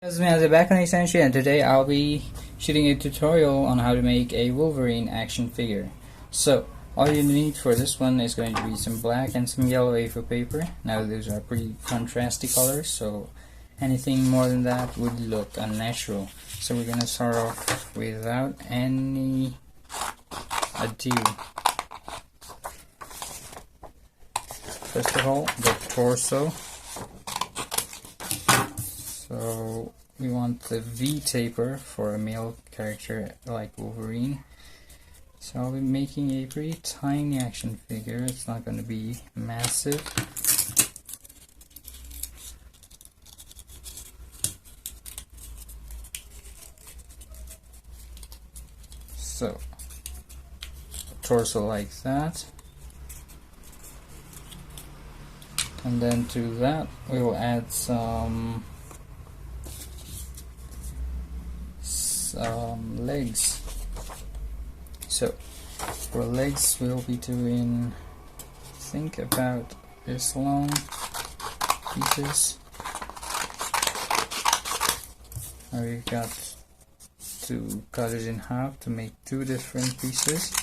This is Miyazaki back on Essential, and today I'll be shooting a tutorial on how to make a Wolverine action figure. So, all you need for this one is going to be some black and some yellow A4 paper. Now those are pretty contrasty colors, so anything more than that would look unnatural. So we're going to start off without any ado. First of all, the torso. So we want the V taper for a male character like Wolverine. So I'll be making a pretty tiny action figure. It's not going to be massive. So torso like that. And then to that we will add some legs. So for legs we'll be doing, think about this long pieces. Now we've got to cut it in half to make two different pieces.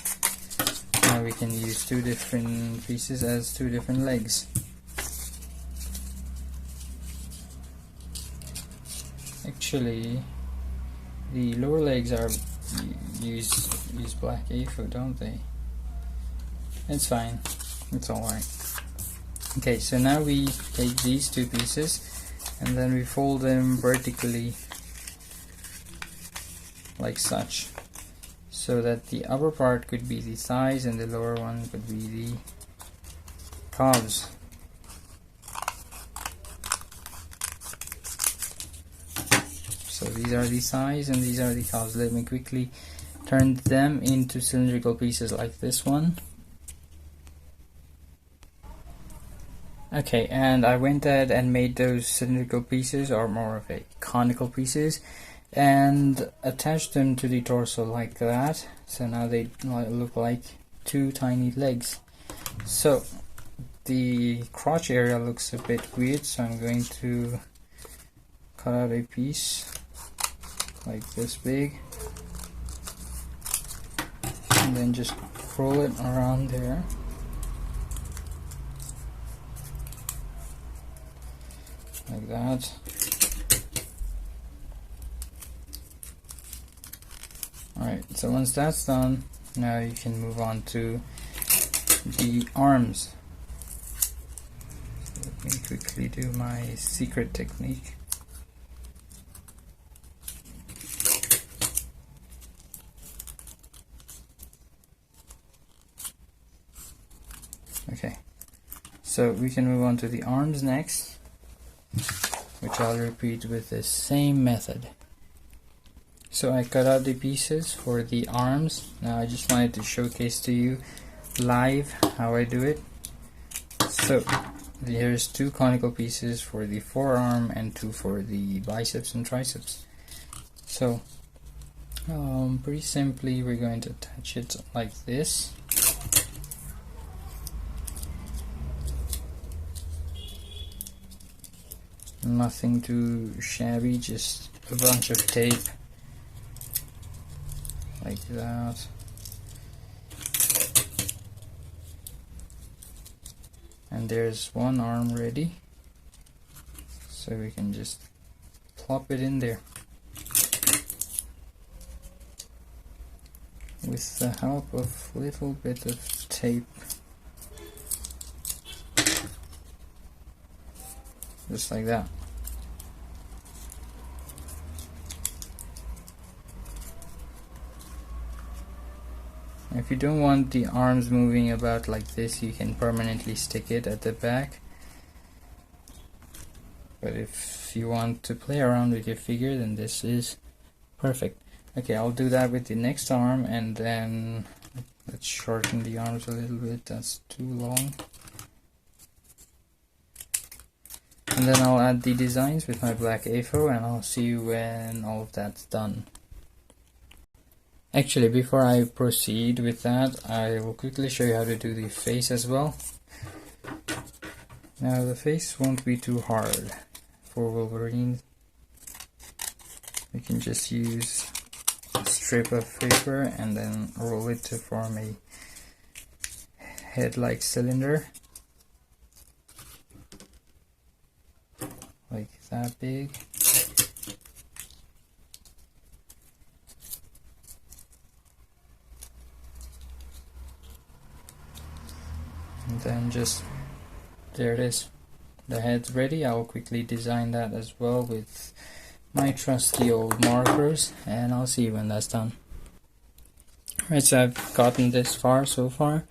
Now we can use two different pieces as two different legs. Actually, the lower legs are use black A4, don't they? It's fine, it's alright. Okay, so now we take these two pieces and then we fold them vertically like such, so that the upper part could be the thighs and the lower one could be the calves. So these are the thighs and these are the calves. Let me quickly turn them into cylindrical pieces like this one. Okay, and I went ahead and made those cylindrical pieces, or more of a conical pieces, and attached them to the torso like that. So now they look like two tiny legs. So the crotch area looks a bit weird, so I'm going to cut out a piece like this big and then just roll it around there. Like that. Alright, so once that's done, now you can move on to the arms. So let me quickly do my secret technique. Okay, so we can move on to the arms next, which I'll repeat with the same method. So I cut out the pieces for the arms. Now I just wanted to showcase to you live how I do it. So here's two conical pieces for the forearm and two for the biceps and triceps. So pretty simply we're going to attach it like this. Nothing too shabby, just a bunch of tape like that. And there's one arm ready, so we can just plop it in there with the help of a little bit of tape, just like that. If you don't want the arms moving about like this, you can permanently stick it at the back. But if you want to play around with your figure, then this is perfect. Okay, I'll do that with the next arm, and then let's shorten the arms a little bit. That's too long. And then I'll add the designs with my black A4, and I'll see you when all of that's done. Actually, before I proceed with that, I will quickly show you how to do the face as well. Now the face won't be too hard for Wolverine, we can just use a strip of paper and then roll it to form a head-like cylinder, like that big. And then just, there it is, the head's ready. I'll quickly design that as well with my trusty old markers, and I'll see you when that's done. Right, so I've gotten this far so far,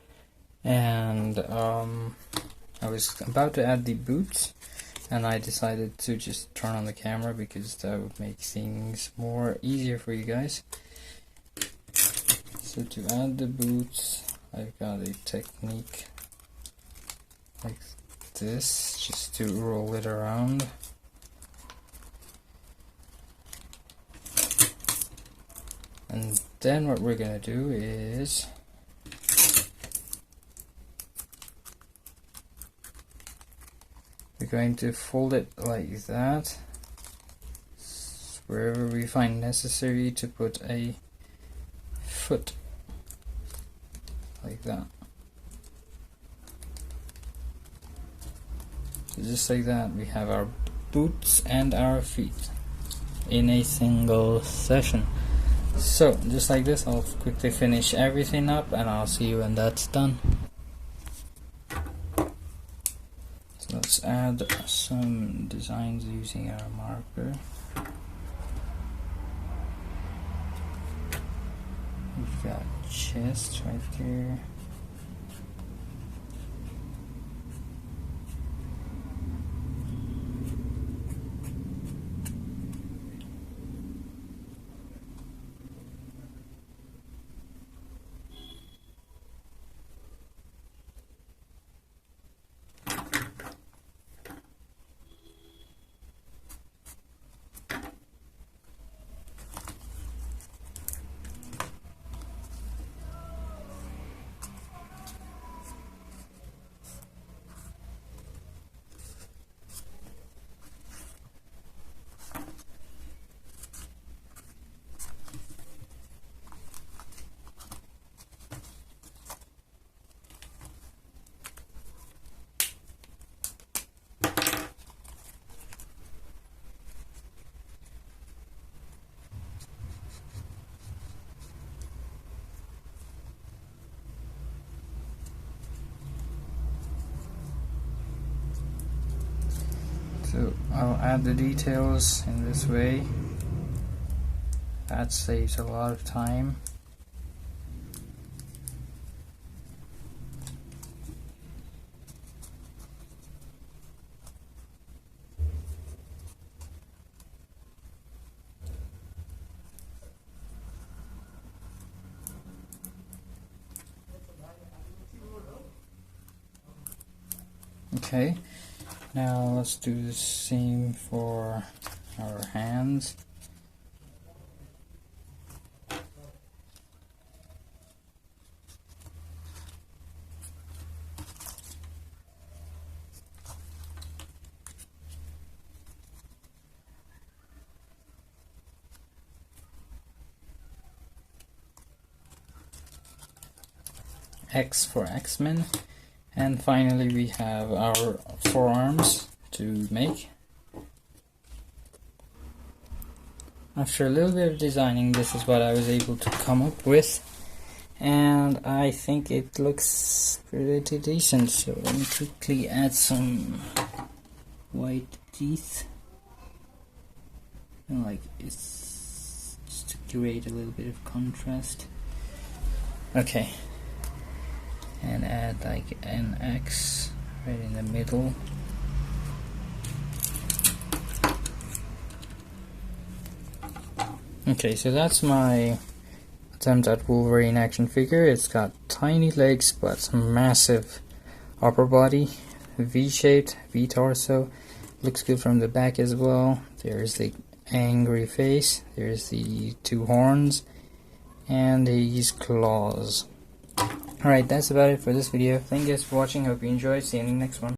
and I was about to add the boots, and I decided to just turn on the camera because that would make things more easier for you guys. So to add the boots, I've got a technique like this, just to roll it around. And then what we're gonna do is we're going to fold it like that, wherever we find necessary to put a foot, like that. So just like that, we have our boots and our feet in a single session. So just like this, I'll quickly finish everything up and I'll see you when that's done. So let's add some designs using our marker. We've got chest right here. So I'll add the details in this way. That saves a lot of time. Okay, now let's do the same for our hands. X for X-Men, and finally we have our forearms to make. After a little bit of designing, this is what I was able to come up with, and I think it looks pretty decent. So let me quickly add some white teeth, and like it's just to create a little bit of contrast. Okay, and add like an X right in the middle. Okay, so that's my attempt at Wolverine action figure. It's got tiny legs but some massive upper body, V-shaped, V-torso. Looks good from the back as well. There's the angry face, there's the two horns, and these claws. Alright, that's about it for this video. Thank you guys for watching. Hope you enjoyed. See you in the next one.